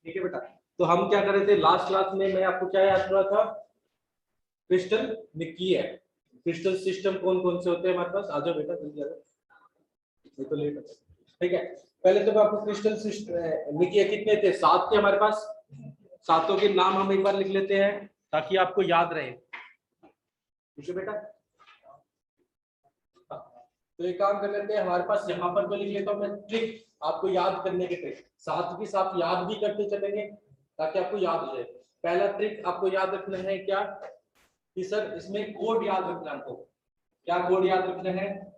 ठीक है बेटा। तो हम क्या कर रहे थे लास्ट क्लास में, मैं आपको क्या याद कर रहा था, क्रिस्टल निकीय। क्रिस्टल सिस्टम कौन कौन से होते हैं हमारे पास, आ जाओ बेटा जल्दी आ जाओ, नहीं तो लेट हो। ठीक है, पहले तो मैं आपको क्रिस्टल निकीय कितने थे, 7 थे हमारे पास। सातों के नाम हम एक बार लिख लेते हैं ताकि आपको याद रहे। ठीक है बेटा, तो एक काम कर लेते हैं, हमारे पास यहाँ पर तो लिख लेता हूँ मैं ट्रिक आपको याद करने के ट्रिक, साथ के साथ याद भी करते चलेंगे ताकि आपको याद हो जाए। पहला ट्रिक आपको याद रखना है क्या, कि सर इसमें कोड याद रखना है आपको। क्या कोड याद रखना है,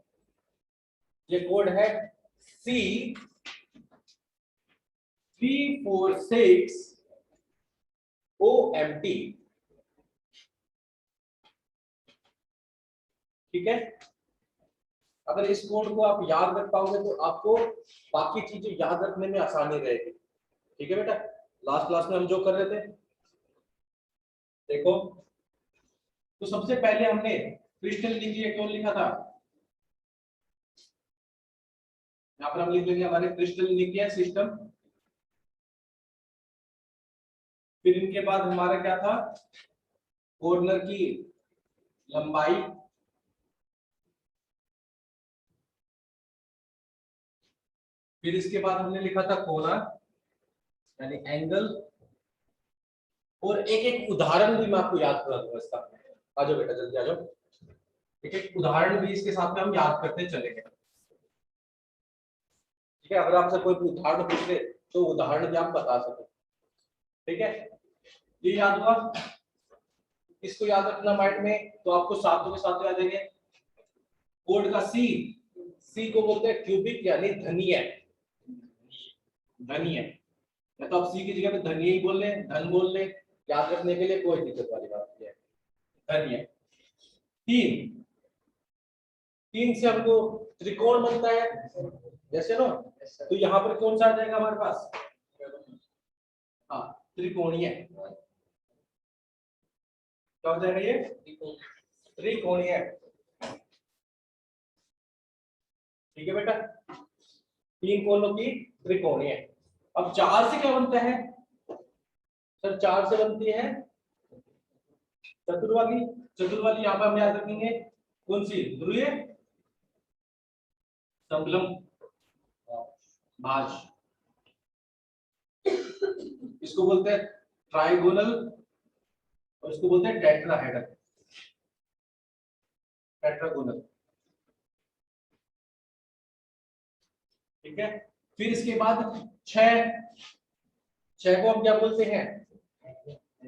ये कोड है C346OMT। ठीक है, अगर इस कोड को आप याद रख पाओगे तो आपको बाकी चीजें याद रखने में आसानी रहेगी। ठीक है बेटा, लास्ट क्लास में हम जो कर रहे थे देखो, तो सबसे पहले हमने क्रिस्टल निकीय क्यों लिखा था, यहाँ पर हम लिख लेंगे हमारे क्रिस्टल निकीय सिस्टम। फिर इनके बाद हमारा क्या था, कॉर्नर की लंबाई, फिर इसके बाद हमने लिखा था कोना यानी एंगल, और एक एक उदाहरण भी मैं आपको याद करा दूंगा इसका। आ जाओ बेटा जल्दी आ जाओ, एक एक उदाहरण भी इसके साथ में हम याद करते चलेंगे। ठीक है, अगर आपसे कोई उदाहरण पूछ ले तो उदाहरण भी आप बता सको। ठीक है, ये याद हुआ, इसको याद रखना माइंड में, तो आपको सातों के साथ याद देंगे। कोड का सी को बोलते हैं क्यूबिक यानी धनीय, धनीय, या तो आप सी की जगह पे धनीय ही बोल ले, धन बोल ले, याद रखने के लिए कोई दिक्कत वाली बात नहीं है। धनीय। तीन, तीन से हमको त्रिकोण बनता है, जैसे ना, तो यहाँ पर कौन सा आ जाएगा हमारे पास, हाँ त्रिकोणीय। क्या हो जाएगा ये, त्रिकोणीय। ठीक है बेटा, तीन कोणों की त्रिकोणीय। अब चार से क्या बनता है सर, चार से बनती है चतुर्वाली। चतुर्वाली यहाँ पर हम याद रखेंगे कौन सी, ध्रुवीय समलंब भाज, इसको बोलते हैं ट्राइगोनल, और इसको बोलते हैं टेट्राहेड्रल, टेट्रागोनल। ठीक है, फिर इसके बाद छह, छह को हम क्या बोलते हैं,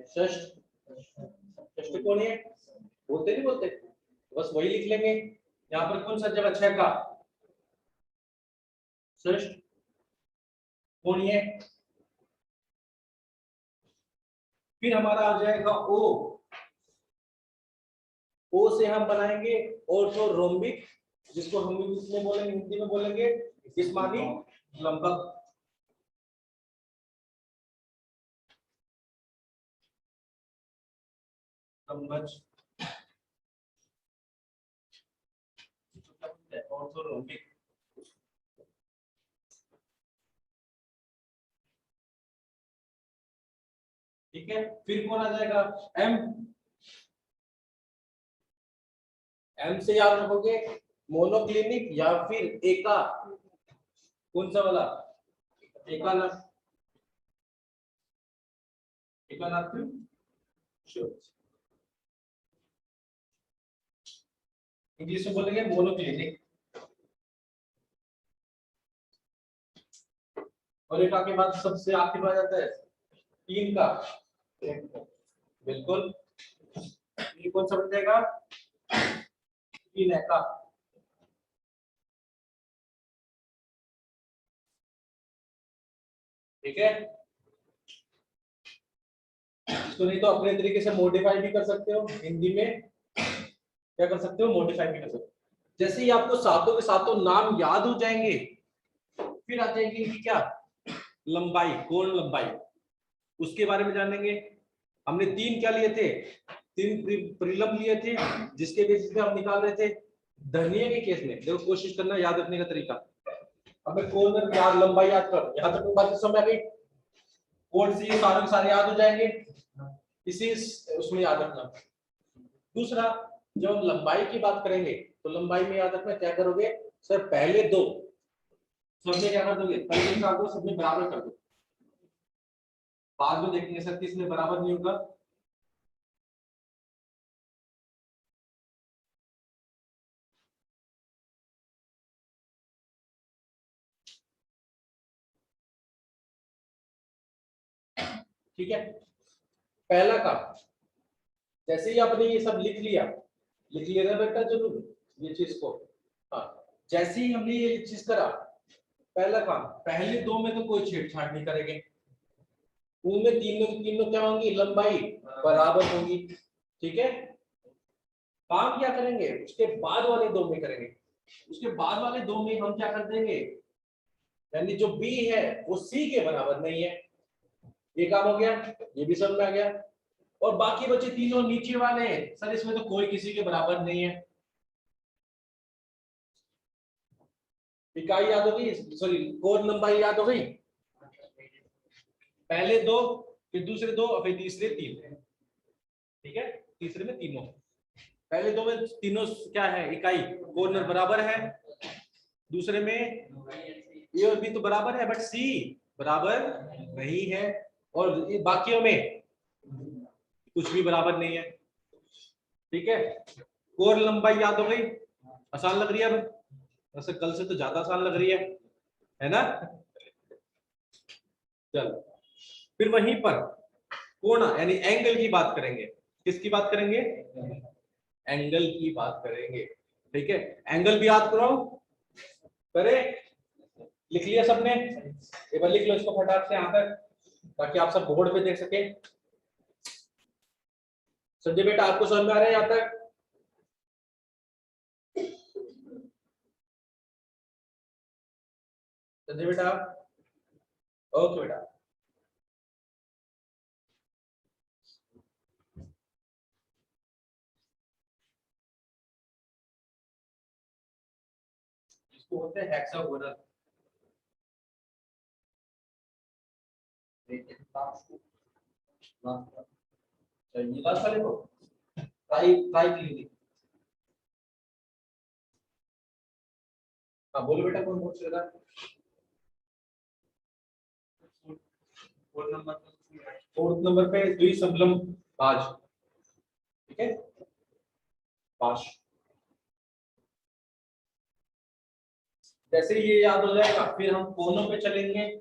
षष्ठ, षष्ठकोणीय बोलते नहीं बोलते, बस वही लिख लेंगे। यहाँ पर कौन सा जगह छह का, षष्ठ कोणीय। फिर हमारा आ जाएगा ओ, ओ से हम बनाएंगे ऑर्थोरोम्बिक, जिसको हम इसमें बोलेंगे, हिंदी में बोलेंगे इस्मानी लंबक। ऑर्थोरोम्बिक। ठीक है, फिर कौन आ जाएगा, एम, एम से याद रखोगे मोनोक्लिनिक या फिर एका, कौन सा वाला, एकानाथ, एकानाथ इंग्लिश में बोलेंगे मोनोक्लिनिक। और एका के बाद सबसे आखिर में आ जाता है तीन का, बिल्कुल, ये कौन सा बन जाएगा, तीन एका। ठीक है, इसको नहीं तो अपने तरीके से मॉडिफाई भी कर सकते हो, हिंदी में क्या कर सकते हो, मॉडिफाई भी कर सकते हो। जैसे ही आपको सातों के सातों नाम याद हो जाएंगे, फिर आ जाएंगे कि क्या, लंबाई, कोण लंबाई, उसके बारे में जानेंगे। हमने तीन क्या लिए थे, तीन प्रीलम लिए थे, जिसके बेसिस पे हम निकाल रहे थे धनिये के केस में। देखो कोशिश करना याद रखने का तरीका, अब मैं कोण याद, लंबाई याद कर, यहाँ तक बात समझ आ गई। कोड से ये सारे के सारे याद हो जाएंगे, इसी उसमें याद रखना। दूसरा, जब हम लंबाई की बात करेंगे तो लंबाई में याद रखना क्या करोगे सर, पहले दो सब में क्या कर दोगे, पहले निकाल दो, सब में बराबर कर दो। बाद में देखेंगे सर किसमें बराबर नहीं होगा। ठीक है, पहला काम, जैसे ही आपने ये सब लिख लिया ना बेटा जरूर ये चीज को। हाँ, जैसे ही हमने ये चीज करा, पहला काम, पहले दो में तो कोई छेड़छाड़ नहीं करेंगे, उनमें तीनों तीनों क्या होंगी, लंबाई बराबर होंगी। ठीक है, काम क्या करेंगे उसके बाद वाले दो में करेंगे। उसके बाद वाले दो में हम क्या कर देंगे, यानी जो बी है वो सी के बराबर नहीं है, ये काम हो गया, ये भी समझ में आ गया। और बाकी बचे तीनों नीचे वाले सर, इसमें तो कोई किसी के बराबर नहीं है। इकाई याद हो गई, सॉरी कोण लंबाई याद हो गई, पहले दो, फिर दूसरे दो, और फिर तीसरे तीन। ठीक है, तीसरे में तीनों, पहले दो में तीनों क्या है, इकाई कॉर्नर बराबर है, दूसरे में ए और बी तो बराबर है बट सी बराबर नहीं है, और बाकियों में कुछ भी बराबर नहीं है। ठीक है, कोर लंबाई याद हो गई, आसान लग रही है अब, वैसे कल से तो ज्यादा आसान लग रही है ना। चल, फिर वहीं पर कोण यानी एंगल की बात करेंगे, किसकी बात करेंगे, एंगल की बात करेंगे। ठीक है, एंगल भी याद कराओ, करे, लिख लिया सबने, एक बार लिख लो इसको फटाक से यहाँ तक, ताकि आप सब बोर्ड पे देख सके। संजय बेटा आपको समझ में आ रहा है यहाँ तक, संजय बेटा, ओके बेटा। इसको बोलते हैं हेक्सागोनल। लास्ट वाले को ट्राई ट्राई कीजिए। हाँ बोलो बेटा, कौन पूछ रहा था, फोर्थ नंबर पे द्विसमलम भाज। ठीक है, पाश, जैसे ये याद हो जाएगा फिर हम कोनों पे चलेंगे।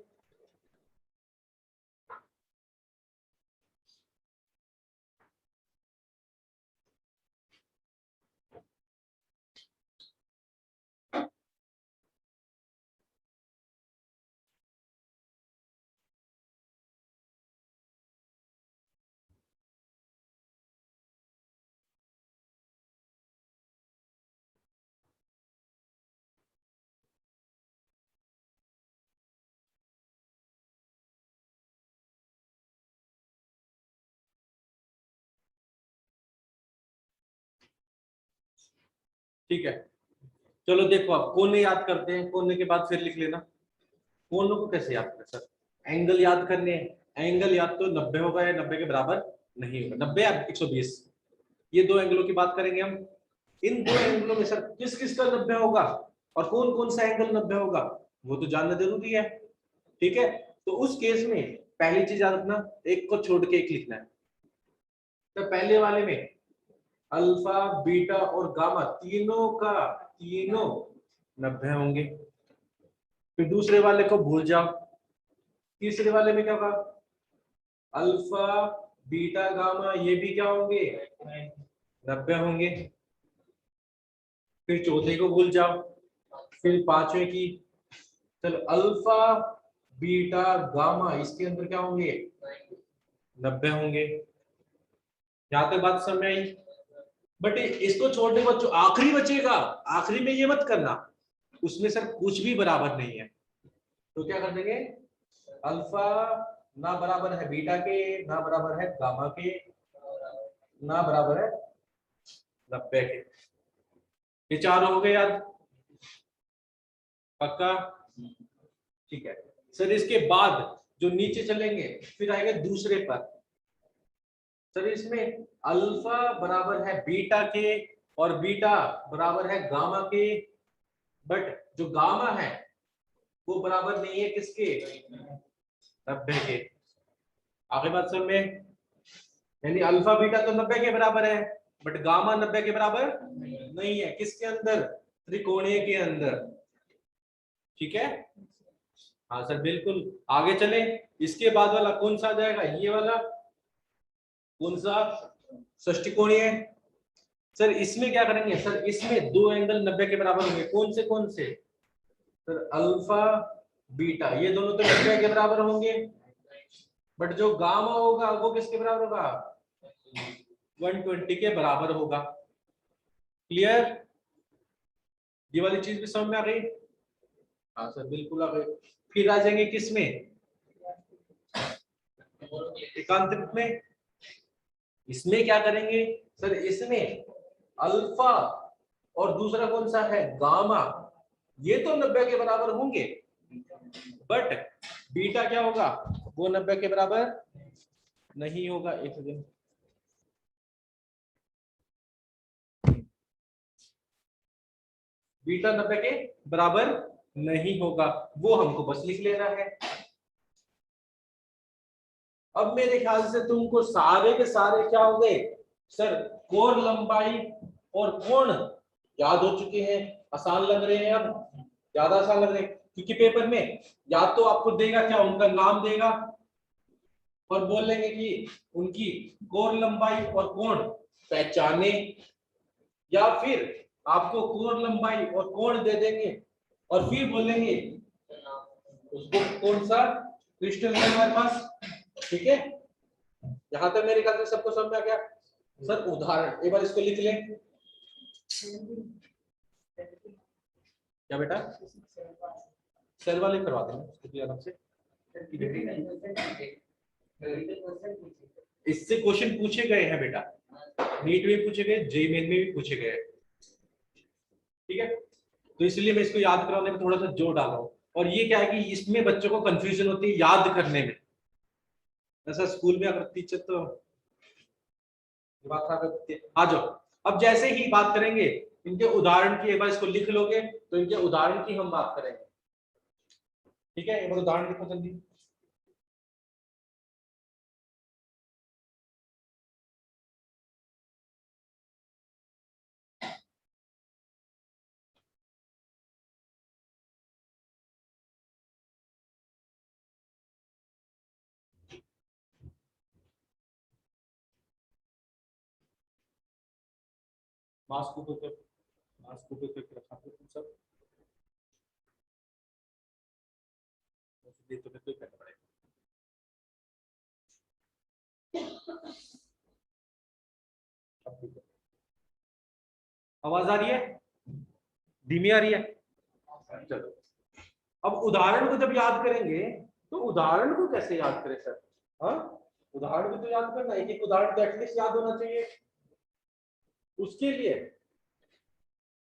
ठीक है, चलो देखो आप कोने याद करते हैं, कोने के बाद फिर लिख लेना। कोनों को कैसे याद कर सर, एंगल याद करने हैं, एंगल या तो 90 होगा या 90 के बराबर नहीं होगा, 90 या 120, ये दो एंगलों की बात करेंगे हम। इन दो एंगलों में सर किस किस का 90 होगा और कौन कौन सा एंगल 90 होगा वो तो जानना जरूरी है। ठीक है, तो उस केस में पहली चीज याद रखना, एक को छोड़ के एक लिखना है। तो पहले वाले में अल्फा बीटा और गामा तीनों 90 होंगे। फिर दूसरे वाले को भूल जाओ, तीसरे वाले में क्या होगा, अल्फा बीटा गामा ये भी क्या होंगे, 90 होंगे। फिर चौथे को भूल जाओ, फिर पांचवें की, चलो अल्फा बीटा गामा इसके अंदर क्या होंगे, 90 होंगे। यहां तक बात समझ में आई। बट इसको छोड़ने के बाद जो आखिरी बचेगा, आखिरी में ये मत करना, उसमें सर कुछ भी बराबर नहीं है, तो क्या कर देंगे, अल्फा ना बराबर है बीटा के, ना बराबर है गामा के, ना बराबर है 90 के। ये चार हो गए याद, पक्का। ठीक है सर, इसके बाद जो नीचे चलेंगे फिर आएंगे दूसरे पर। सर इसमें अल्फा बराबर है बीटा के और बीटा बराबर है गामा के, बट जो गामा है वो बराबर नहीं है किसके, 90 के। आगे बात समझ में, यानी अल्फा बीटा तो 90 के बराबर है बट गामा 90 के बराबर नहीं है। किसके अंदर, त्रिकोणीय के अंदर। ठीक है, हाँ सर बिल्कुल। आगे चले, इसके बाद वाला कौन सा आ जाएगा, ये वाला कौन सा, षष्टिकोणीय। सर इसमें क्या करेंगे, सर इसमें दो एंगल 90 के बराबर होंगे। कौन से सर, अल्फा बीटा, ये दोनों तो 90 के बराबर होंगे, बट जो गामा होगा वो किसके बराबर होगा, 120 के बराबर होगा। क्लियर, ये वाली चीज भी समझ में आ गई। हाँ सर बिल्कुल आ गई। फिर आ जाएंगे किसमें, एकांतरित में। इसमें क्या करेंगे सर, इसमें अल्फा और दूसरा कौन सा है, गामा, ये तो 90 के बराबर होंगे, बट बीटा क्या होगा, वो 90 के बराबर नहीं होगा। एक सेकंड, बीटा 90 के बराबर नहीं होगा, वो हमको बस लिख लेना है। अब मेरे ख्याल से तुमको सारे के सारे क्या हो गए सर, कोण लंबाई और कोण याद हो चुके हैं। आसान लग रहे हैं, अब ज्यादा आसान लग रहे हैं, क्योंकि पेपर में या तो आपको देगा क्या, उनका नाम देगा और बोल लेंगे कि उनकी कोण लंबाई और कोण पहचाने, या फिर आपको कोण लंबाई और कोण दे देंगे और फिर बोलेंगे उसको कौन सा क्रिस्टल है हमारे पास। ठीक है, यहां तक मेरे ख्याल से सबको समझ में आ गया। सर उदाहरण एक बार इसको लिख लें, क्या बेटा, सेल वाले करवा देंगे आराम से। इससे क्वेश्चन पूछे गए हैं बेटा, नीट में पूछे गए, जेईई मेन में भी पूछे गए। ठीक है, तो इसलिए मैं इसको याद कराने में थोड़ा सा जोर डाला हूं। और ये क्या है कि इसमें बच्चों को कंफ्यूजन होती है याद करने में। ऐसा स्कूल में अगर टीचर तो बात आ जाओ। अब जैसे ही बात करेंगे इनके उदाहरण की, एक बार इसको लिख लोगे तो इनके उदाहरण की हम बात करेंगे। ठीक है, एक बार उदाहरण लिखो जल्दी। मास्क को तो रखा तुम सब, तो फिर करना पड़ेगा। आवाज आ रही है, धीमी आ रही है, चलो। अब उदाहरण को जब याद करेंगे तो उदाहरण को कैसे याद करें सर, हाँ उदाहरण को तो याद करना, एक एक उदाहरण तो एटलीस्ट याद होना चाहिए। उसके लिए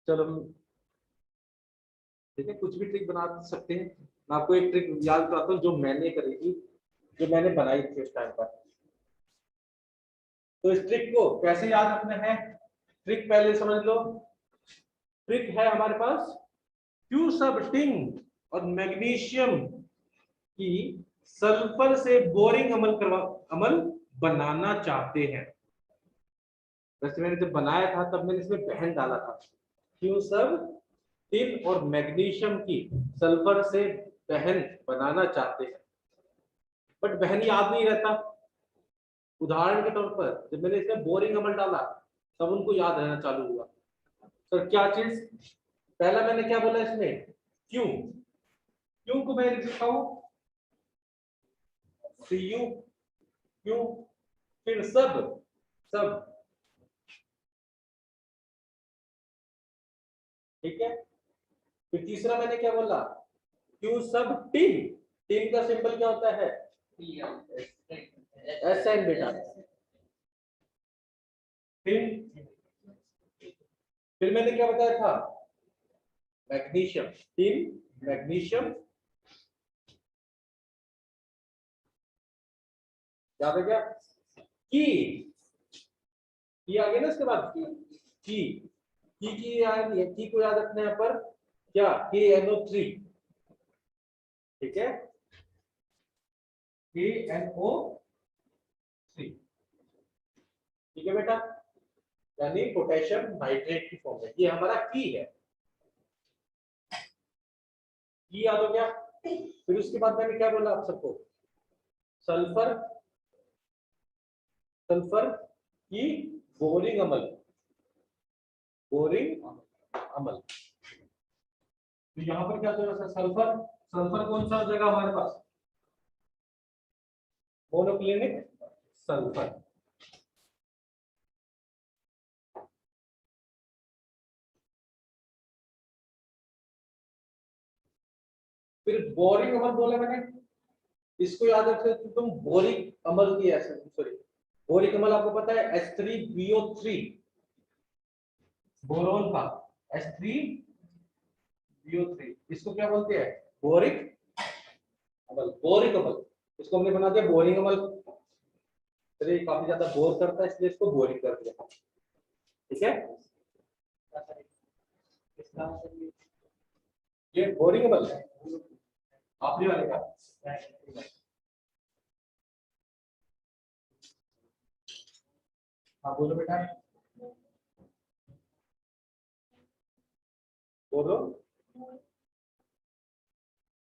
चलो ठीक है, कुछ भी ट्रिक बना सकते हैं। मैं आपको एक ट्रिक याद कराता हूँ जो मैंने करी थी, जो मैंने बनाई थी उस टाइम पर। तो इस ट्रिक को कैसे याद रखना है, ट्रिक पहले समझ लो। ट्रिक है हमारे पास, क्यू सब टिन और मैग्नीशियम की सल्फर से बोरिंग अमल बनाना चाहते हैं। वैसे मैंने जब बनाया था तब मैंने इसमें बहन डाला था, क्यों सब टिन और मैग्नीशियम की सल्फर से बहन बनाना चाहते हैं, बट बहन याद नहीं रहता। उदाहरण के तौर पर जब मैंने इसमें बोरिंग अमल डाला तब उनको याद रहना चालू हुआ। सर क्या चीज, पहला मैंने क्या बोला इसमें, क्यों, क्यों को मैं लिखता हूं सी यू, क्यों, फिर सब, सब, ठीक है। फिर तीसरा मैंने क्या बोला, क्यों सब टीम, टीम का सिंबल क्या होता है, एस एन बेटा, फिर मैंने क्या बताया था, मैग्नीशियम, टीम मैग्नीशियम, याद है क्या? की आ गया ना इसके बाद की याद नहीं है, की को याद रखना है यहाँ पर क्या? KNO3, ठीक है, KNO3, ठीक है बेटा, यानी पोटेशियम नाइट्रेट की फॉर्म है, ये हमारा की है। की याद हो गया? फिर उसके बाद मैंने क्या बोला आप सबको? सल्फर, सल्फर की बोरिंग अमल, बोरिंग अमल। तो यहाँ पर क्या जरूरत है? सल्फर, सल्फर कौन सा जगह हमारे पास? Monoclinic sulphur. फिर बोरिंग अमल बोला मैंने, इसको याद रख सकते तुम, बोरिक अमल की ऐसे, सॉरी, बोरिक अमल आपको पता है H3BO3, बोरोन का H3BO3, इसको क्या बोलते हैं? बोरिक अमल, बोरिक अमल। इसको हमने बना दिया बोरिंग अमल, चलिए काफी ज्यादा बोर करता है इसलिए इसको बोरिंग कर दिया, ठीक है। ये बोरिंग अमल है आखिरी वाले का। हाँ बोलो बेटा। बोलो।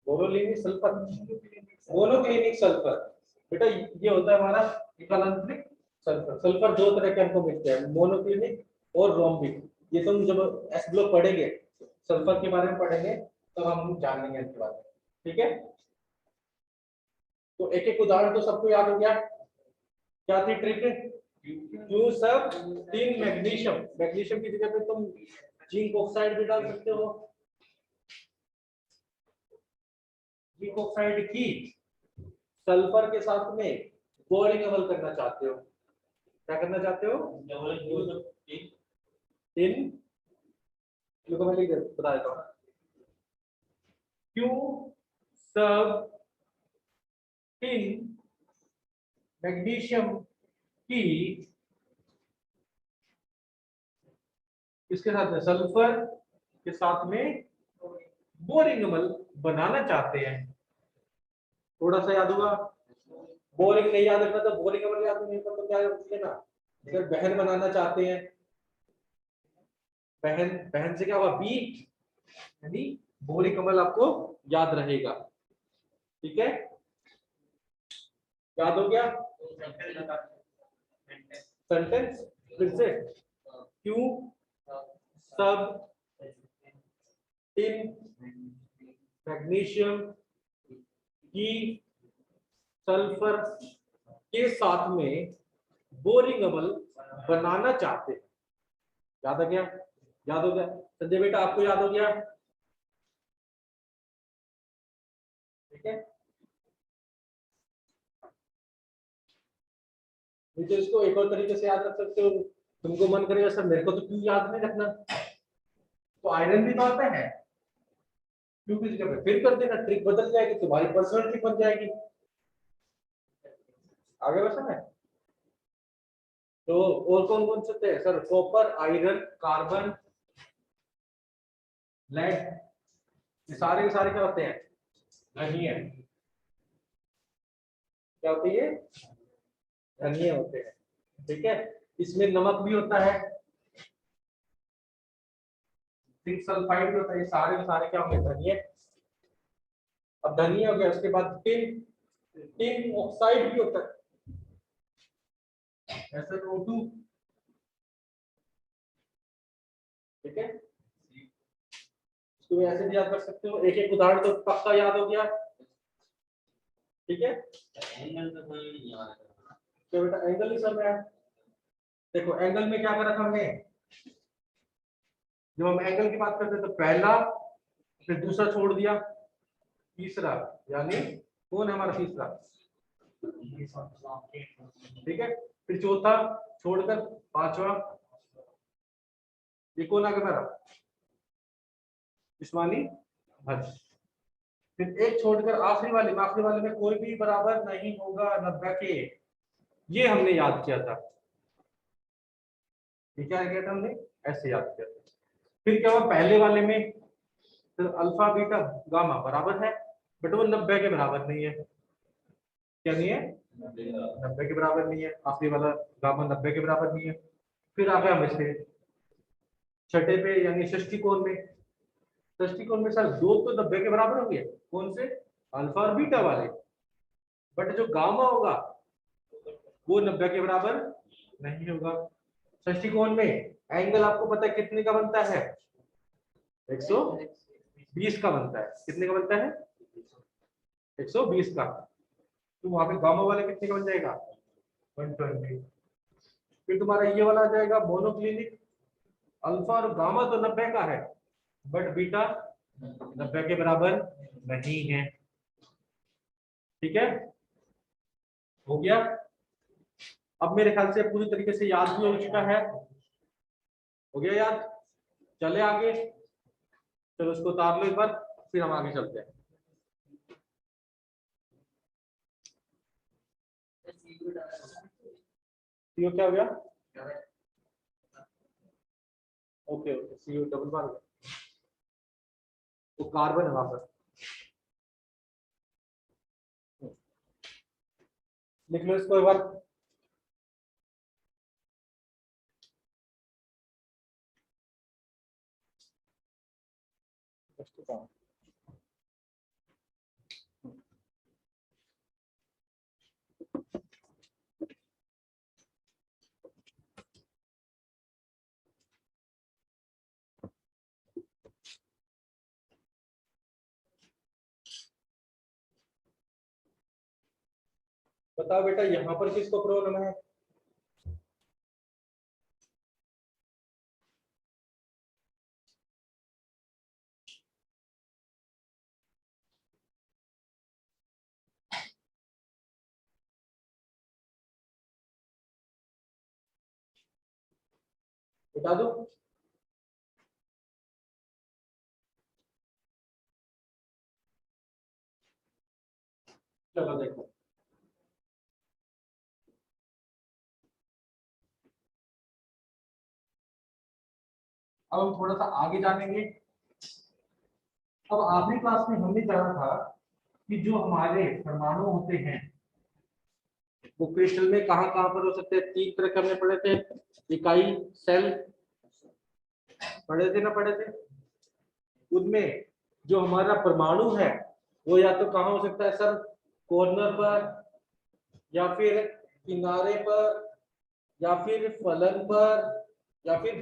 बोरोलिनिक सल्फर, मोनोक्लिनिक सल्फर, बेटा ये होता है हमारा एकांतरिक सल्फर। सल्फर दो तरह के हमको मिलते हैं, मोनोक्लिनिक और रोम्बिक। ये तुम जब एस ब्लॉक पढ़ेंगे, सल्फर के बारे में पढ़ेंगे, तब हम जानेंगे इसके बारे में, ठीक है। तो एक एक उदाहरण तो सबको याद हो गया। क्या थी ट्रिक? क्यू सब 3 मैग्नीशियम, मैग्नीशियम की जगह पे तुम जिंक ऑक्साइड भी डाल सकते हो। जिंक ऑक्साइड की सल्फर के साथ में बोरिंग अमल करना चाहते हो, क्या करना चाहते हो? इन को मैं लिख बता देता हूँ। क्यू सब इन मैग्नीशियम की इसके साथ में सल्फर के साथ में बोरिंग अमल बनाना चाहते हैं। थोड़ा सा याद होगा। बोरिंग नहीं याद रखना तो बोरिंग अमल याद नहीं होगा तो क्या लेना? अगर बहन बनाना चाहते हैं, बहन, बहन से क्या होगा? बीट, यानी बोरिंग अमल आपको याद रहेगा, ठीक है। याद हो गया? सेंटेंस फिर से, क्यों सब इन मैग्नीशियम की सल्फर के साथ में बोरिंग अमल बनाना चाहते हैं। याद आ गया? याद हो गया संजय बेटा? आपको याद हो गया? ठीक है, तो इसको एक और तरीके से याद रख सकते हो, तुमको मन करेगा सर मेरे को तो क्यों याद नहीं रखना, तो आयरन भी तो आता है, क्यों की जगह पे फिर कर देना, ट्रिक बदल जाएगी, तुम्हारी पर्सनल ट्रिक बन जाएगी। आगे बढ़ना है तो और कौन कौन से हैं sir? Copper, iron, carbon, lead, ये सारे के सारे क्या होते हैं? धनीय। क्या होती है? धनीय होते हैं, ठीक है। इसमें नमक भी होता है, जिंक सल्फाइड भी होता है, ये सारे के सारे क्या होंगे? धनीय। अब धनीय हो गया, उसके बाद टिन, टिन ऑक्साइड भी होता है, SnO2, ठीक है। इसको ऐसे भी याद कर सकते हो, एक एक उदाहरण तो पक्का याद हो गया, ठीक है। तो बेटा एंगल नहीं समझ आया? देखो एंगल में क्या कर रखा हमने, जब हम एंगल की बात करते हैं तो पहला, फिर दूसरा छोड़ दिया, तीसरा, यानी कौन है हमारा तीसरा? ठीक है, फिर चौथा छोड़कर पांचवा, ये कौन आ गया मेरा? जिस्मानी भज। फिर एक छोड़कर आखिरी वाले में, आखिरी वाले में कोई भी बराबर नहीं होगा 90 के, ये हमने याद किया था। ये क्या किया था हमने, ऐसे याद किया था। फिर क्या हुआ पहले वाले में, तो अल्फा बीटा गामा बराबर है, बट वो 90 के बराबर नहीं है। क्या नहीं है, 90 के बराबर नहीं है। आखिरी वाला गामा 90 के बराबर नहीं है। फिर आ गया हमें से छठे पे यानी षष्ठी कोण में। षष्ठी कोण में सर दो तो 90 के बराबर होंगे, कौन से, अल्फा और बीटा वाले, बट जो गामा होगा वो 90 के बराबर नहीं होगा। षष्ठी कोण में एंगल आपको पता है कितने का बनता है, 120 का बनता है। कितने का बनता है, 120 का। तो वहां पे गामा वाले कितने का बन जाएगा, 120। फिर तुम्हारा ये वाला आ जाएगा मोनोक्लिनिक। अल्फा और गामा तो 90 का है, बट बीटा 90 के बराबर नहीं है। ठीक है, हो गया। अब मेरे ख्याल से पूरी तरीके से याद भी हो चुका है। हो गया याद, चले आगे। चलो उसको उतार लो एक बार, फिर हम आगे चलते हैं। सीओ क्या हो गया, ओके ओके, सीओ डबल बार हो गया, तो कार्बन है वहां पर। लिख लो इसको एक बार। बताओ बेटा यहाँ पर किसको प्रॉब्लम है, बता दो। चलो देखो, अब हम थोड़ा सा आगे जानेंगे। अब आखिरी क्लास में हमने जाना था कि जो हमारे परमाणु होते हैं वो क्रिस्टल में कहाँ कहाँ पर हो सकते हैं। तीन तरह के हमने पढ़े थे, इकाई, सेल, पढ़े थे ना, पढ़े थे। उनमें जो हमारा परमाणु है वो या तो कहाँ हो सकता है सर, कॉर्नर पर, या फिर किनारे पर, या फिर फलन पर, या फिर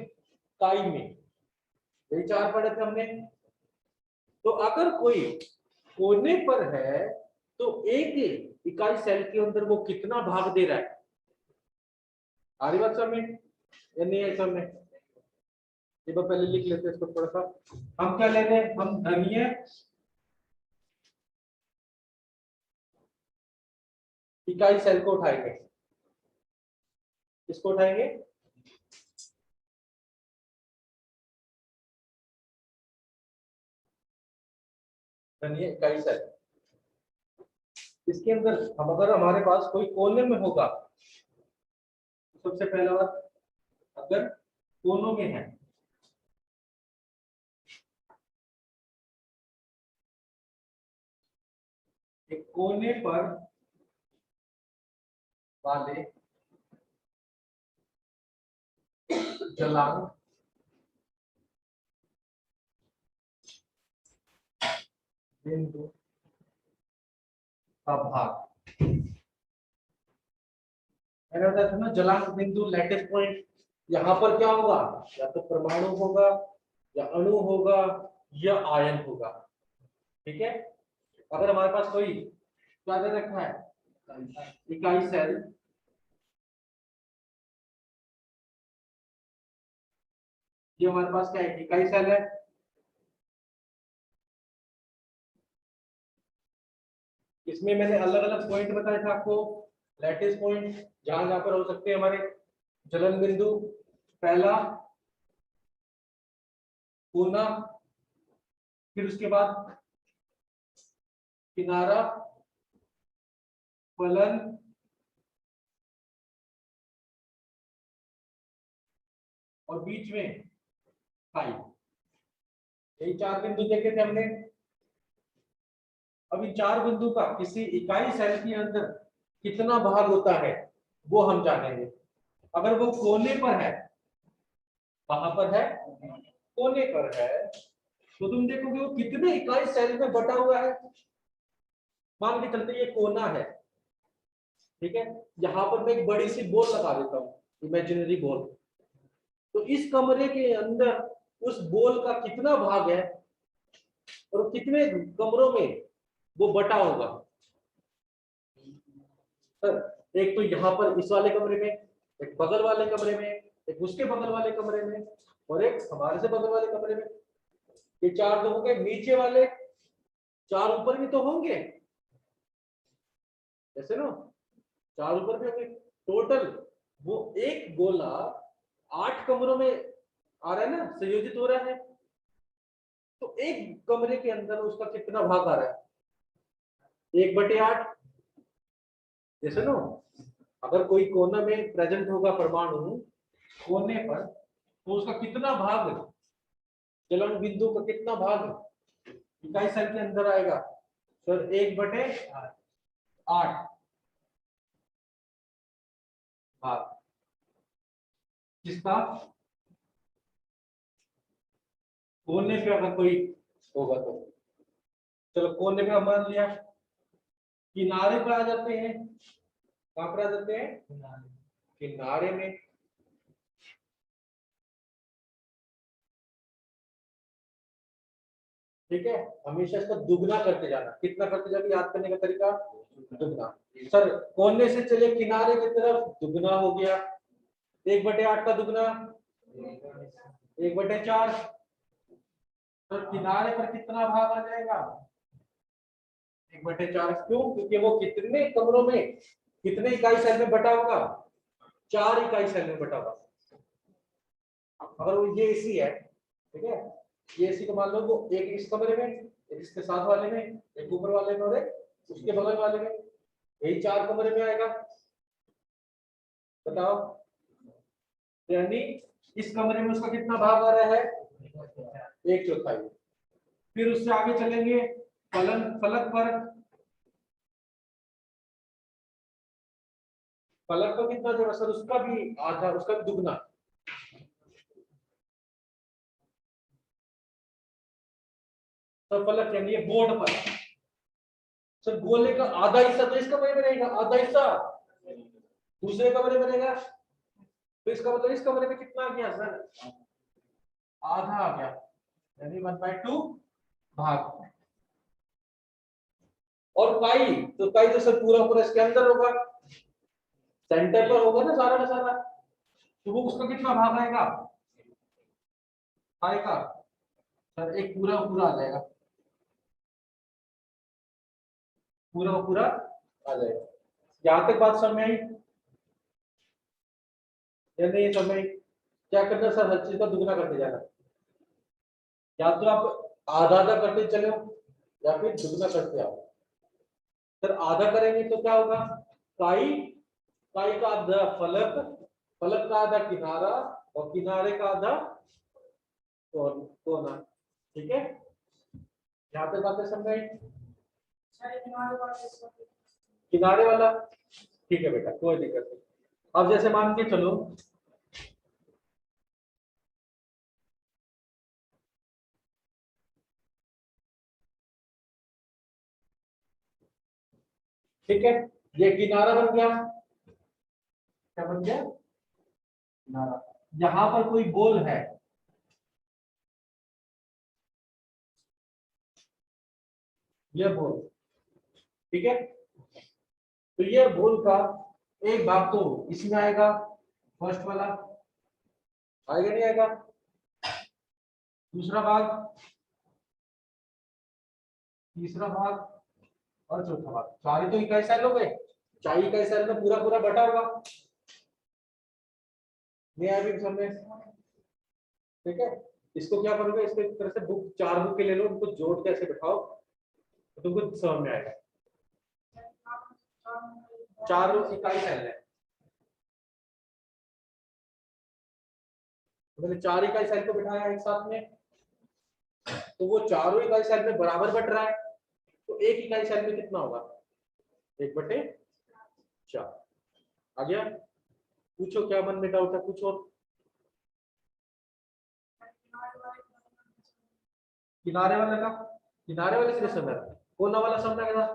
काई में। यही चार पढ़े थे हमने। तो अगर कोई कोने पर है तो एक इकाई सेल के अंदर वो कितना भाग दे रहा है, आ रही बात समझ में या नहीं है समझ में। ये तो पहले लिख लेते हैं इसको थोड़ा सा। हम क्या लेते हैं, हम धनीय इकाई सेल को उठाएंगे। किसको उठाएंगे, धनीय इकाई सेल। इसके अंदर हम अगर हमारे पास कोई कोने में होगा, तो सबसे पहला बात, अगर कोनों में है, एक कोने पर वाले जलांक बिंदु का भाग, मैंने बताया था ना, जलांक बिंदु लैटिस पॉइंट। यहाँ पर क्या होगा, या तो परमाणु होगा, या अणु होगा, या आयन होगा। ठीक है, अगर हमारे पास कोई क्या दे रखा है, इकाई सेल, ये हमारे पास क्या है, इकाई सेल है। इसमें मैंने अलग अलग पॉइंट बताए थे आपको, लैटिस पॉइंट, जहां जहां पर हो सकते हैं हमारे जलन बिंदु। पहला कोना, फिर उसके बाद किनारा, फलन, और बीच में 5। यही 4 बिंदु देखे थे हमने। अब इन 4 बिंदु का किसी इकाई सेल के अंदर कितना भाग होता है वो हम जानेंगे। अगर वो कोने पर है, कहां पर है, कोने पर है, तो तुम देखोगे वो कितने इकाई सेल में बटा हुआ है। मान के चलते ये कोना है, ठीक है, यहाँ पर मैं एक बड़ी सी बॉल लगा देता हूँ, इमेजिनरी बॉल। तो इस कमरे के अंदर उस बॉल का कितना भाग है और कितने कमरों में वो बटा होगा। सर एक तो यहाँ पर इस वाले कमरे में, एक बगल वाले कमरे में, एक उसके बगल वाले कमरे में, और एक हमारे से बगल वाले कमरे में। ये 4 तो होंगे, नीचे वाले 4 ऊपर भी तो होंगे, ऐसे ना, 4 ऊपर भी होंगे। टोटल वो एक गोला 8 कमरों में आ रहा है ना, संयोजित हो रहा है। तो एक कमरे के अंदर उसका कितना भाग आ रहा है, 1/8। जैसे ना, अगर कोई कोना में प्रेजेंट होगा परमाणु कोने पर, तो उसका कितना भाग, चलन बिंदु का कितना भाग इकाई सेल के अंदर आएगा। सर 1/8 भाग किसका, कोने पे अगर कोई होगा तो। चलो कोने पे मान लिया, किनारे पर आ जाते हैं। कहां पर आ जाते हैं, किनारे में। ठीक है, हमेशा इसका दुगना करते जाना। कितना करते जाना, याद करने का तरीका, दुगना। सर कोने से चले किनारे की तरफ, दुगना हो गया। 1/8 का दुगना 1/4। तो किनारे पर कितना भाग आ जाएगा, 1/4। क्यों, क्योंकि वो कितने कमरों में, कितने इकाई सेल में बटा होगा, 4 इकाई सेल में बटा होगा। अगर वो ये एसी है, ठीक है, ये एसी को मान लो वो एक इस कमरे में, एक इसके साथ वाले में, एक ऊपर वाले में और एक उसके बगल वाले में, यही 4 कमरे में आएगा। बताओ, यानी इस कमरे में उसका कितना भाग आ रहा है, 1/4। फिर उससे आगे चलेंगे फलक पर। फलक पर कितना जोड़ा, सर उसका भी आधा, उसका भी दुगना। तो फलक यानी ये बोर्ड पर, सर गोले का आधा हिस्सा तो इस कमरे में रहेगा, आधा हिस्सा दूसरे कमरे में रहेगा। तो इसका मतलब इस कमरे में कितना आ गया सर, आधा आ गया, यानी 1/2 भाग। और पाई, तो पाई तो सर पूरा पूरा इसके अंदर होगा, सेंटर पर होगा ना सारा का सारा। तो वो उसका कितना भाग आएगा, पाई का, सर एक पूरा पूरा आ जाएगा, पूरा पूरा आ जाएगा। यहां तक बात समझ में आई या नहीं समझ में आई? क्या करना सर, हर चीज का दुगना करते जाना। या तो आप आधा आधा करते चले या फिर दुगना करते आओ। सर आधा करेंगे तो क्या होगा, काई, काई का आधा फलक, फलक का आधा किनारा, और किनारे का आधा कोना। ठीक है, यहाँ पे बातें समझ आई? किनारे वाला ठीक है बेटा, कोई दिक्कत नहीं। अब जैसे मान के चलो, ठीक है, ये किनारा बन गया। क्या बन गया, किनारा। यहाँ पर कोई गोल है, ये गोल, ठीक है। तो ये गोल का एक भाग तो इसमें आएगा, फर्स्ट वाला आएगा नहीं आएगा, दूसरा भाग, तीसरा भाग और चौथा भाग। 4 ही तो इकाई सेल हो गए, 4 इकाई सेल में पूरा पूरा बटा होगा। नहीं आएगी समझ, ठीक है। इसको क्या करोगे, इसको एक तरह से बुक, 4 बुक के ले लो, उनको जोड़ के ऐसे बिठाओ तो तुमको समझ में आएगा। 4 इकाई सेल है, मैंने 4 इकाई सेल को बिठाया एक साथ में, तो वो चारों इकाई सेल में बराबर बट रहा है, तो एक इकाई सेल में कितना होगा, 1/4। आ गया? पूछो क्या मन में डाउट है, पूछो। किनारे वाले का, किनारे वाले से समझ, कोना वाला समझ गया?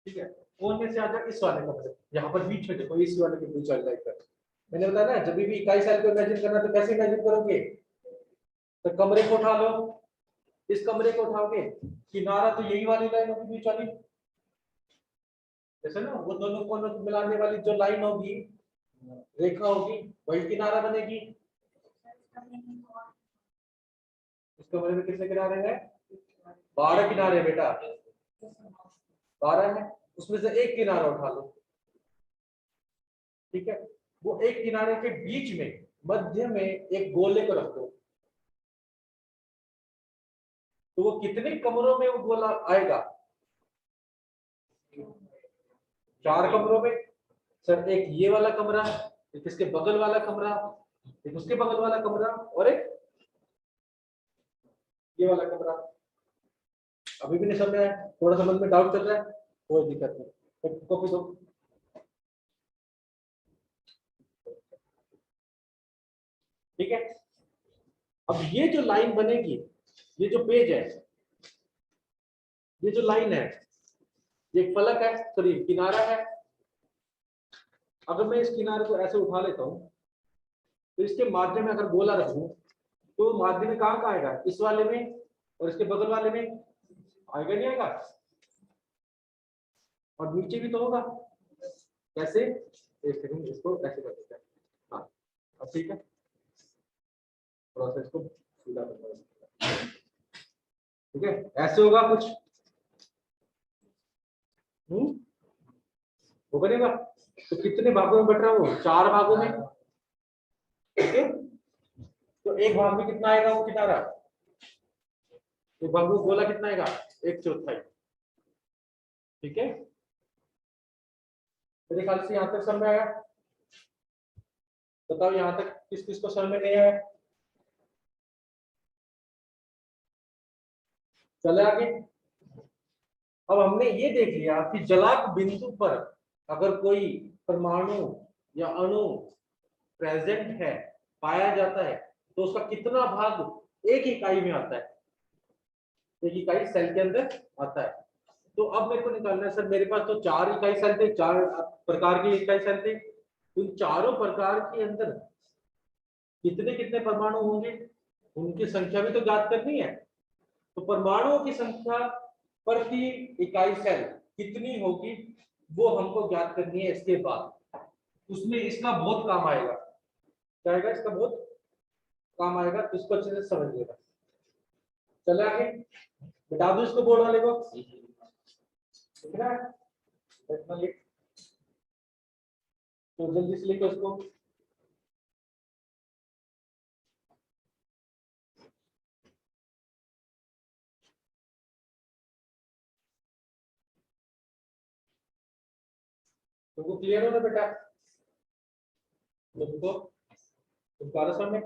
ठीक है, कोने से आ जाए इस वाले का, मतलब यहाँ पर बीच में देखो, इस वाले के बीच वाले का। मैंने बताया ना, जब भी इकाई सेल को इमेजिन करना तो कैसे इमेजिन करोगे, तो कमरे को उठा लो, इस कमरे को उठाओगे, किनारा तो यही वाली लाइन होगी बीच वाली, जैसे ना वो दोनों कोनों को मिलाने वाली जो लाइन होगी, रेखा होगी, वही किनारा बनेगी। इस कमरे में कितने किनारे हैं, 12 किनारे बेटा, 12 है, उसमें से एक किनारा उठा लो, ठीक है, वो एक किनारे के बीच में मध्य में एक गोले को रख दो, तो वो कितने कमरों में वो गोला आएगा, 4 कमरों में। सर एक ये वाला कमरा, एक इसके बगल वाला कमरा, एक उसके बगल वाला कमरा, और एक ये वाला कमरा। अभी भी नहीं समझ आया, थोड़ा समझ में डाउट चल रहा है, कोई दिक्कत नहीं, कॉपी दो। ठीक है, अब ये जो लाइन बनेगी, ये जो पेज है, ये जो लाइन है, ये एक फलक है, सॉरी किनारा है। अगर मैं इस किनारे को ऐसे उठा लेता हूं, तो इसके माध्यम में अगर गोला रखूं, तो माध्यम में कहां का आएगा, इस वाले में और इसके बगल वाले में, आएगा नहीं आएगा, और नीचे भी तो होगा। कैसे, एक सेकंड, इसको ऐसे कर देते हैं, हाँ अब ठीक है, थोड़ा सा इसको सीधा कर देते हैं। ठीक है, ऐसे होगा कुछ, वो बनेगा। तो कितने भागों में बट रहा है वो, 4 भागों में। ठीक है, तो एक भाग में कितना आएगा वो किनारा, एक भाग में गोला कितना आएगा, 1/4। ठीक है, मेरे ख्याल से यहाँ तक समझ में आया। बताओ यहाँ तक किस किस को समझ में नहीं आया, चले आगे। अब हमने ये देख लिया कि जलाक बिंदु पर अगर कोई परमाणु या अणु प्रेजेंट है, पाया जाता है, तो उसका कितना भाग एक इकाई में आता है, एक इकाई सेल के अंदर आता है। तो अब मेरे को निकालना है, सर मेरे पास तो 4 इकाई सेल थे, 4 प्रकार के इकाई सेल थे, उन चारों प्रकार के अंदर कितने कितने परमाणु होंगे, उनकी संख्या भी तो ज्ञात करनी है। तो परमाणुओं की संख्या प्रति इकाई सेल कितनी होगी, वो हमको ज्ञात करनी है। इसके बाद उसमें इसका बहुत काम आएगा, क्या आएगा, इसका बहुत काम आएगा, तो इसको अच्छे से समझिएगा। चले आगे, बता दो इसको बोर्ड वाले को, ठीक है, तो जल्दी से लिखो इसको। तुमको क्लियर हो ना बेटा, तुमको तुम्हारा समय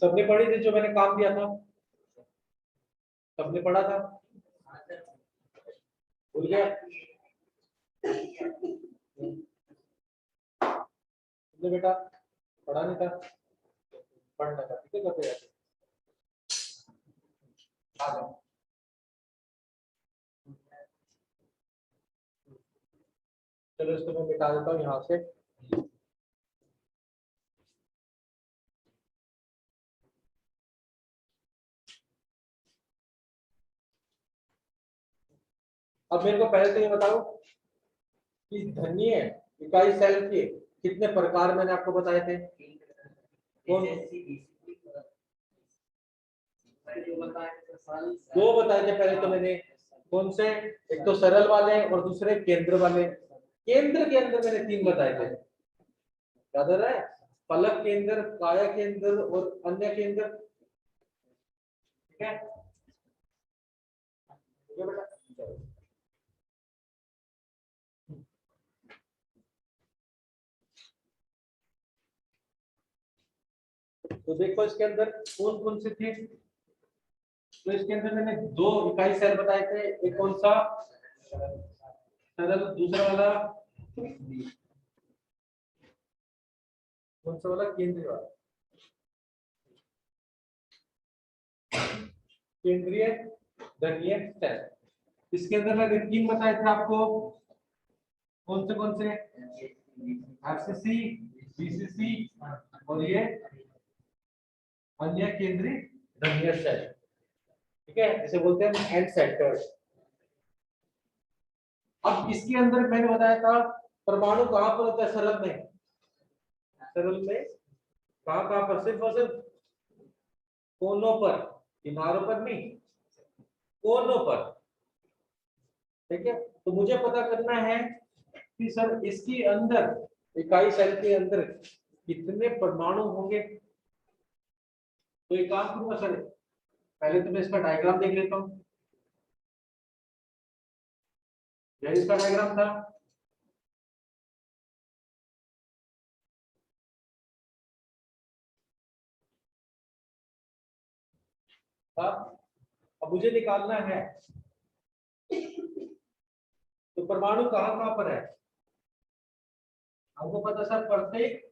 सबने पढ़ी थी, जो मैंने काम दिया था सबने पढ़ा था, भूल गया तुमने बेटा, पढ़ा नहीं था, पढ़ना था, ठीक है, करते रहते आ जाओ। चलो इसको मैं मिटा देता हूँ यहाँ से। अब मेरे को पहले तो ये बताओ कि धन्य इकाई सेल के कितने प्रकार मैंने आपको बताए थे, कौन, 2 बताए थे पहले तो मैंने, कौन से, एक तो सरल वाले और दूसरे केंद्र वाले। केंद्र के अंदर मैंने 3 बताए थे, याद आ रहा है, फलक केंद्र, काया केंद्र और अन्य केंद्र। ठीक है, ये बेटा तो देखो इसके अंदर कौन कौन से थे। तो इसके अंदर मैंने 2 इकाई सेल बताए थे, एक कौन सा सरल, दूसरा वाला कौन सा वाला, केंद्रीय वाला, केंद्रीय धनीय सेल। इसके अंदर मैंने 3 बताए थे आपको, कौन से एफसीसी, बीसीसी और ये अन्य केंद्रीय धनीय सेल। ठीक है, इसे बोलते हैं एंड सेंटर्स। अब इसके अंदर मैंने बताया था परमाणु कहां पर होता है सरल में, सरल में कहां पर, सिर्फ और सिर्फ कोनों पर, किनारों पर नहीं, कोनों पर। ठीक है, तो मुझे पता करना है कि सर इसके अंदर, इकाई सेल के अंदर कितने परमाणु होंगे। तो एक काम करूंगा सर, पहले तो मैं इसका डायग्राम देख लेता हूं। यह इसका डायग्राम था। अब मुझे निकालना है तो परमाणु कहां कहां पर है। हमको पता सर प्रत्येक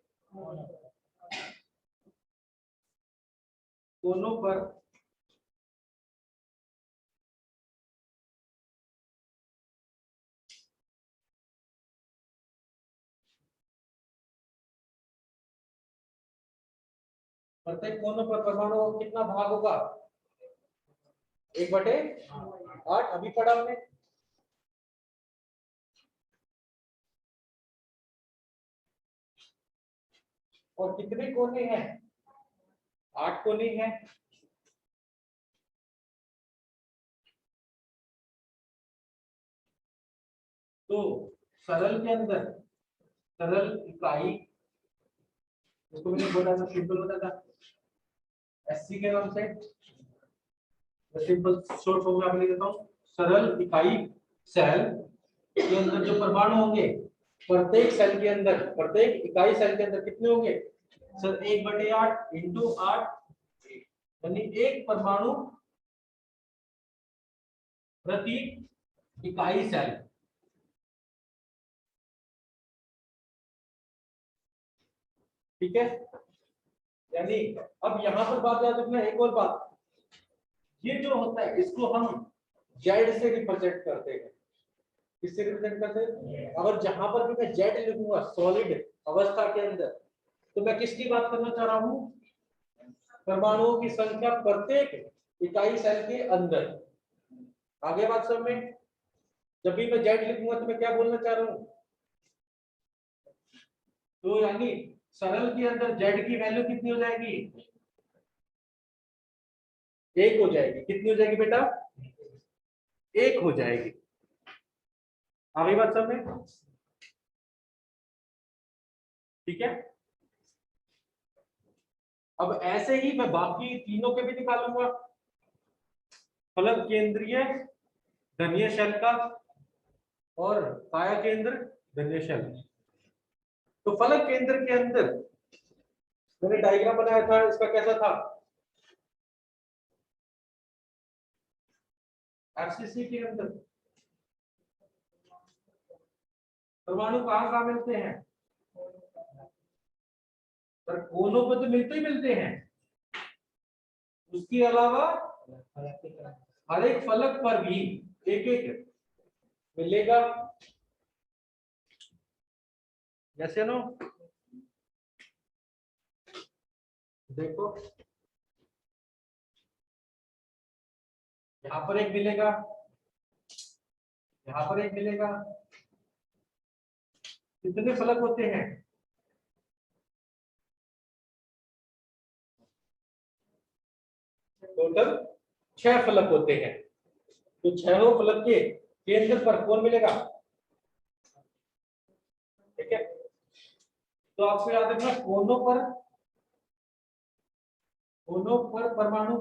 कोनों पर प्रत्येक कोनों पर परमाणु कितना भाग होगा, 1/8। अभी पढ़ा हमने। और कितने कोने हैं, 8 कोने हैं। तो सरल के अंदर, सरल इकाई, इसको मैंने बोला था, सिंपल होता था एससी के नाम से, सिंपल शॉर्ट फॉर्म में आपको लिख देता हूं। सरल इकाई सेल के अंदर जो परमाणु होंगे, प्रत्येक सेल के अंदर, प्रत्येक इकाई सेल के अंदर कितने होंगे सर, 1/8 इंटू 8, यानी 1 परमाणु प्रति इकाई सेल। ठीक है, यानी अब यहां पर बात याद रखना, एक और बात, ये जो होता है इसको हम जेड से रिप्रेजेंट करते हैं। किससे रिप्रेजेंट करते हैं, अगर जहां पर भी मैं जेड लिखूंगा सॉलिड अवस्था के अंदर, तो मैं किसकी बात करना चाह रहा हूं, परमाणुओं की संख्या प्रत्येक इकाई सेल के अंदर। आगे बात समझ में, जब भी मैं जेड लिखूंगा तो मैं क्या बोलना चाह रहा हूं, तो यानी सरल के अंदर जेड की वैल्यू कितनी हो जाएगी, 1 हो जाएगी। कितनी हो जाएगी बेटा, 1 हो जाएगी। आगे बात समझ में, ठीक है। अब ऐसे ही मैं बाकी तीनों के भी निकालूंगा, फलक केंद्रीय धनीय शेल का और काया केंद्र धनीय शेल। तो फलक केंद्र के अंदर मैंने डायग्राम बनाया था, इसका कैसा था, एफसीसी के अंदर परमाणु कहां कहां मिलते हैं, पर कोनों पर तो मिलते ही मिलते हैं, उसके अलावा हर एक फलक पर भी एक एक मिलेगा। जैसे नो देखो, यहां पर एक मिलेगा, यहां पर एक मिलेगा। कितने फलक होते हैं, टोटल 6 फलक होते हैं। तो 6 फलक के केंद्र पर कौन मिलेगा। ठीक है, तो आपको याद रखना कोनों पर परमाणु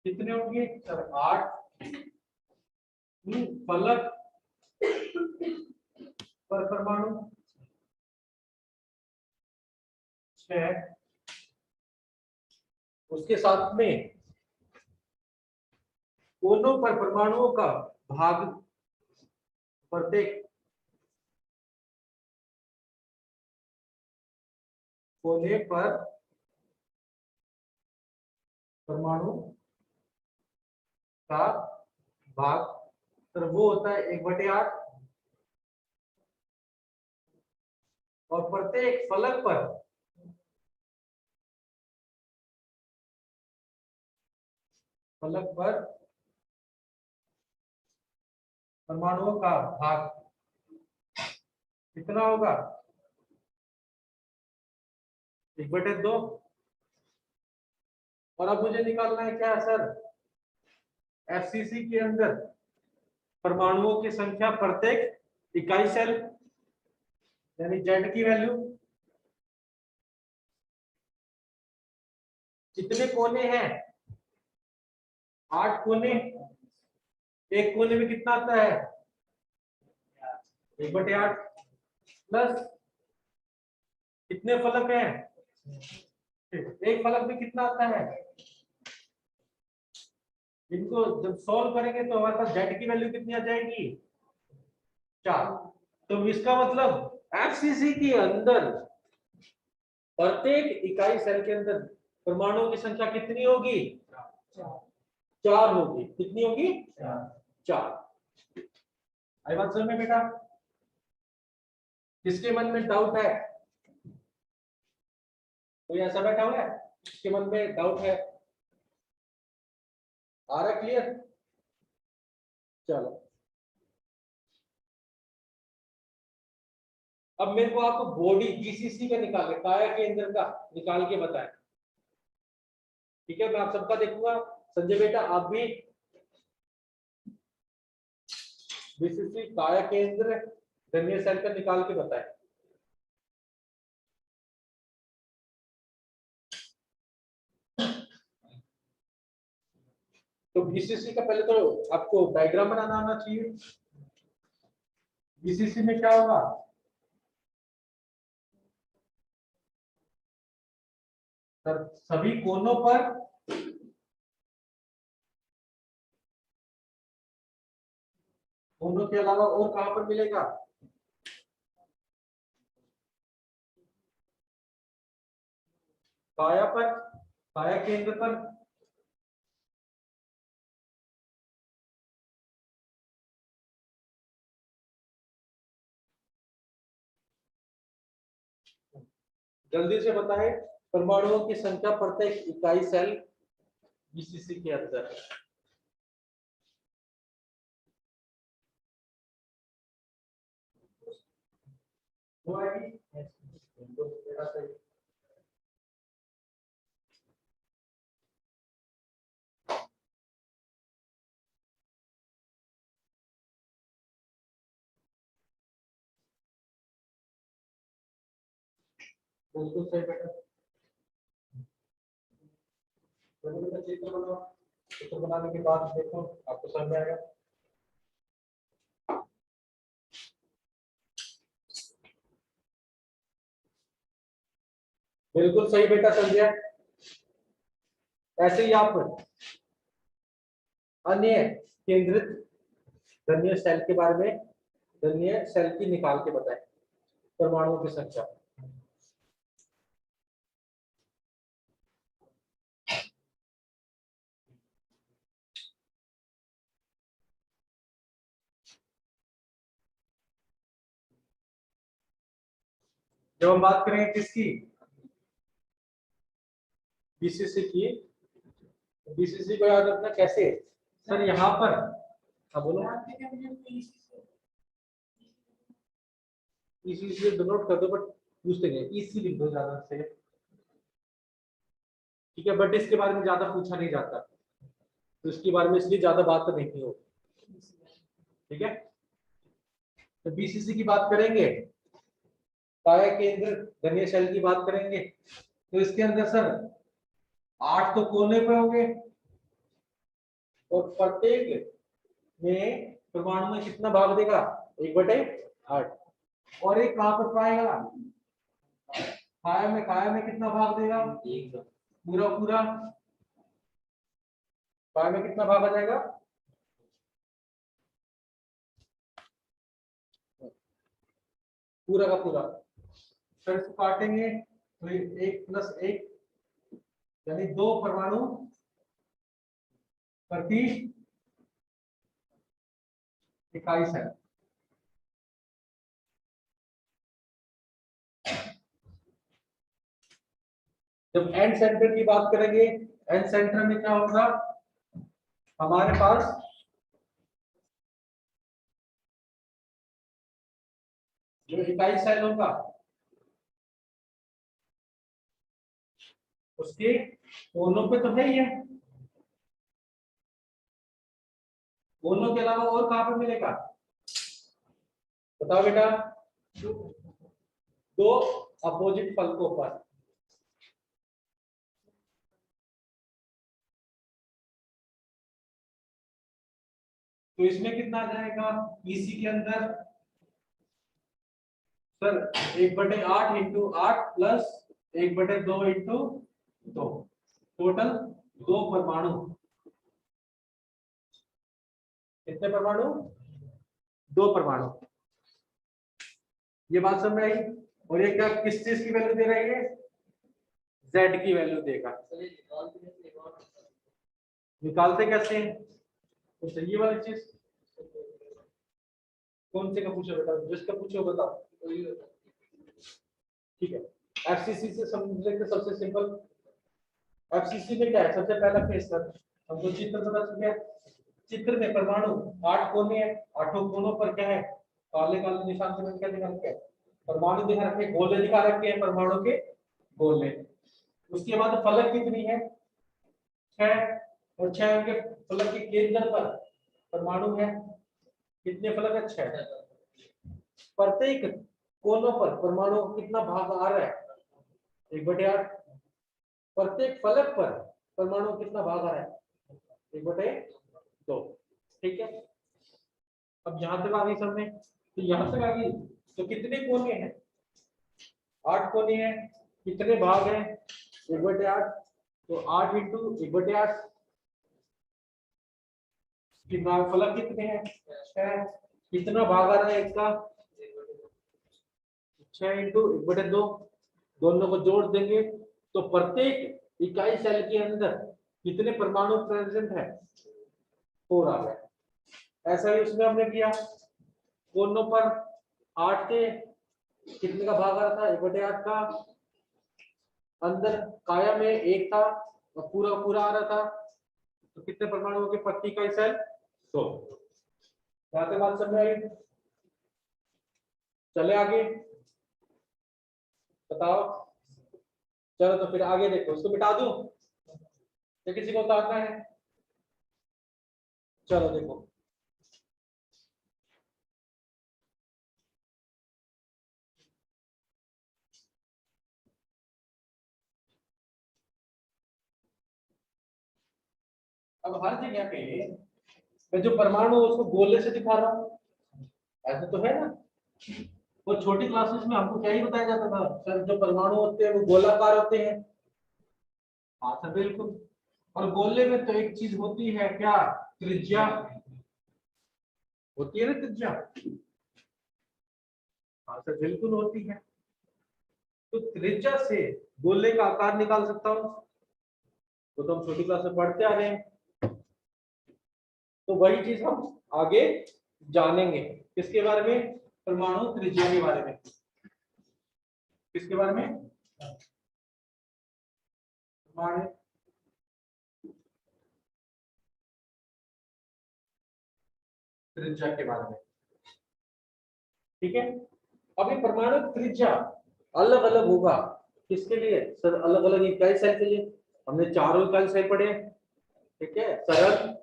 कितने होंगे सर, 8 फलक पर परमाणु 6, उसके साथ में कोनों पर परमाणुओं का भाग प्रत्येक कोने पर परमाणु का भाग, तो वो होता है 1/8, और प्रत्येक फलक पर परमाणुओं का भाग कितना होगा? 1/2। और अब मुझे निकालना है क्या सर? एफसीसी के अंदर परमाणुओं की संख्या प्रत्येक इकाई सेल, यानी जेड की वैल्यू। कितने कोने हैं? 8 कोने। एक कोने में कितना आता है? 1/8 प्लस कितने फलक हैं? एक फलक में कितना आता है? इनको जब सॉल्व करेंगे तो हमारे पास जेड की वैल्यू कितनी आ जाएगी? 4। तो इसका मतलब एफसीसी के अंदर प्रत्येक इकाई सेल के अंदर परमाणुओं की संख्या कितनी होगी? 4 होगी। कितनी होगी? 4। आई बात समझ में बेटा? किसके मन में डाउट है? कोई ऐसा बैठा हुआ है जिसके मन में डाउट है? आ रहा क्लियर? चलो, अब मेरे को आपको बॉडी जीसीसी का निकाल, काया केंद्र का निकाल के बताएं। ठीक है, मैं आप सबका देखूंगा। संजय बेटा आप भी जीसीसी काया केंद्र धन्य सेल का निकाल के बताएं। तो बीसीसी का पहले तो आपको डायग्राम बनाना आना चाहिए। बीसीसी में क्या होगा? सर सभी कोनों पर कोनों के अलावा और कहां पर मिलेगा? काया पर, काया केंद्र पर। जल्दी से बताएं परमाणुओं की संख्या प्रत्येक इकाई सेल बीसीसी के अंदर। वो आएगी बिल्कुल सही बेटा। चित्र बनाओ, चित्र बनाने के बाद देखो आपको समझ में आएगा। बिल्कुल सही बेटा संजय। ऐसे ही आप अन्य केंद्रित धन्य सेल के बारे में, धन्य सेल की निकाल के बताएं परमाणुओं की संख्या। जब हम बात करेंगे किसकी? बीसीसी की। बीसीसी को याद रखना कैसे? सर यहाँ पर, हाँ बोलो। ईसीसी डोनोट कर दो, बट पूछते नहीं, ईसी लिख दो ज्यादा से। ठीक है, बट इसके बारे में ज्यादा पूछा नहीं जाता, तो इसके बारे में इसलिए ज्यादा बात तो नहीं होगी। ठीक है, तो बीसीसी की बात करेंगे, काया केंद्र धन्य सेल की बात करेंगे, तो इसके अंदर सर 8 तो कोने पे होंगे, और प्रत्येक में परमाणु में कितना भाग देगा? 1/8। और एक कहां पर पाएगा? खाया में कितना भाग देगा? पूरा पूरा। खाया में कितना भाग आ जाएगा? पूरा का पूरा। फिर इसको काटेंगे तो 1 + 1 यानी 2 परमाणु प्रति इकाई सेल। जब एंड सेंटर की बात करेंगे, एंड सेंटर में क्या होगा हमारे पास? जो इकाई सेल होगा उसके कोनों पे तो है ही है, कोनों के अलावा और कहां पे मिलेगा बताओ बेटा? 2 अपोजिट फलकों पर। तो इसमें कितना आ जाएगा पीसी के अंदर? Sir 1/8 into 8 plus 1/2 into 2, total 2 परमाणु। कितने परमाणु? 2 परमाणु। ये बात समझ में आई? और ये क्या किस चीज की वैल्यू दे रहा है? ये Z की वैल्यू देगा। निकालते कैसे हैं? तो सही वाली चीज कौन से का पूछो बेटा? जिसका पूछो बताओ। ठीक है, एफसीसी से समझने के सबसे सिंपल। एफसीसी में क्या है? सबसे पहला केस सर हमको चित्र पता चल गया। चित्र में परमाणु 8 कोने हैं, 8 कोनों पर क्या है? काले काले निशान से क्या दिखा रखे हैं? परमाणु दिखा रखे हैं, गोले दिखा रखे हैं, परमाणु के गोले। उसके बाद फलक कितनी है? 6, और 6 के फलक के केंद्र पर परमाणु है। कितने फलक है? 6। प्रत्येक कोनों पर परमाणु कितना भाग आ रहा है? 1/8। प्रत्येक फलक पर परमाणु कितना भाग आ रहा है? 1/2। ठीक है, अब यहां तक आ गई सब में। तो यहां तक आ गई तो कितने कोने हैं? 8 कोने हैं। कितने भाग हैं? 1/8। तो 8 इंटू 1/8। कितना फलक कितने हैं? 6। कितना भाग आ रहा है इसका? 6 इंटू 1/2। दोनों को जोड़ देंगे तो प्रत्येक इकाई सेल के अंदर कितने परमाणु प्रेजेंट है? 4 आ गए। ऐसा ही उसमें हमने किया, कोनों पर 8 के कितने का भाग आ रहा था? 1/8 का। अंदर काया में 1 था और पूरा पूरा आ रहा था। तो कितने परमाणु हो गए प्रति इकाई सेल? 100। यहाँ तक बात समझ में आई? चले आगे बताओ। चलो तो फिर आगे देखो, इसको मिटा दूं या किसी को उतारना है? चलो देखो, अब हर जगह पे मैं जो परमाणु उसको गोले से दिखा रहा हूँ, ऐसा तो है ना? वो छोटी क्लासेस में हमको क्या ही बताया जाता था सर, जो परमाणु होते हैं वो गोलाकार होते हैं। हाँ सर बिल्कुल। और गोले में तो एक चीज होती है क्या? त्रिज्या होती है ना, त्रिज्या। हाँ सर बिल्कुल होती है। तो त्रिज्या से गोले का आकार निकाल सकता हूँ, तो हम छोटी क्लास में पढ़ते आ रहे हैं। तो वही चीज हम आगे जानेंगे। किसके बारे में? परमाणु त्रिज्या के बारे में। किसके बारे में? परमाणु त्रिज्या के बारे में। ठीक है, अब ये परमाणु त्रिज्या अलग अलग होगा। किसके लिए सर? अलग अलग इकाई सेल के लिए। हमने चारों इकाई सेल पढ़े हैं। ठीक है, सरल,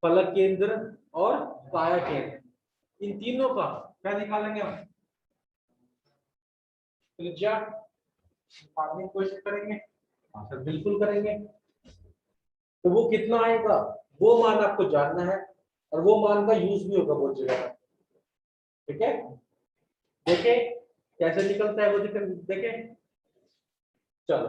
फलक केंद्र और काया केंद्र। इन तीनों का क्या निकालेंगे हम? त्रिज्या निकालने की कोशिश करेंगे। हाँ सर बिल्कुल करेंगे। तो वो कितना आएगा वो मान आपको जानना है, और वो मान का यूज भी होगा बहुत जगह। ठीक है, देखें कैसे निकलता है वो, देखें। चलो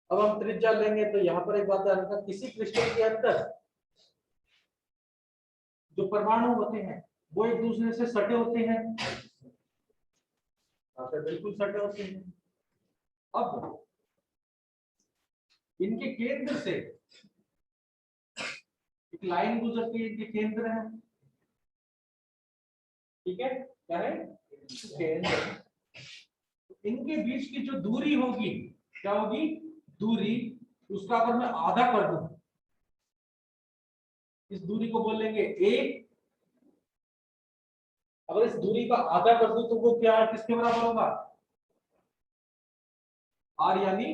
अब हम त्रिज्या लेंगे, तो यहाँ पर एक बात ध्यान रखना, किसी क्रिस्टल के अंदर जो परमाणु होते हैं वो एक दूसरे से सटे होते हैं, बिल्कुल सटे होते हैं। अब इनके केंद्र से एक लाइन गुजरती है, इनके केंद्र है, ठीक है, क्या है केंद्र। इनके बीच की जो दूरी होगी क्या होगी, दूरी, उसका अगर मैं आधा कर दूं, इस दूरी को बोलेंगे a। अगर इस दूरी का आधा कर दूं तो वो क्या किसके बराबर होगा, r यानी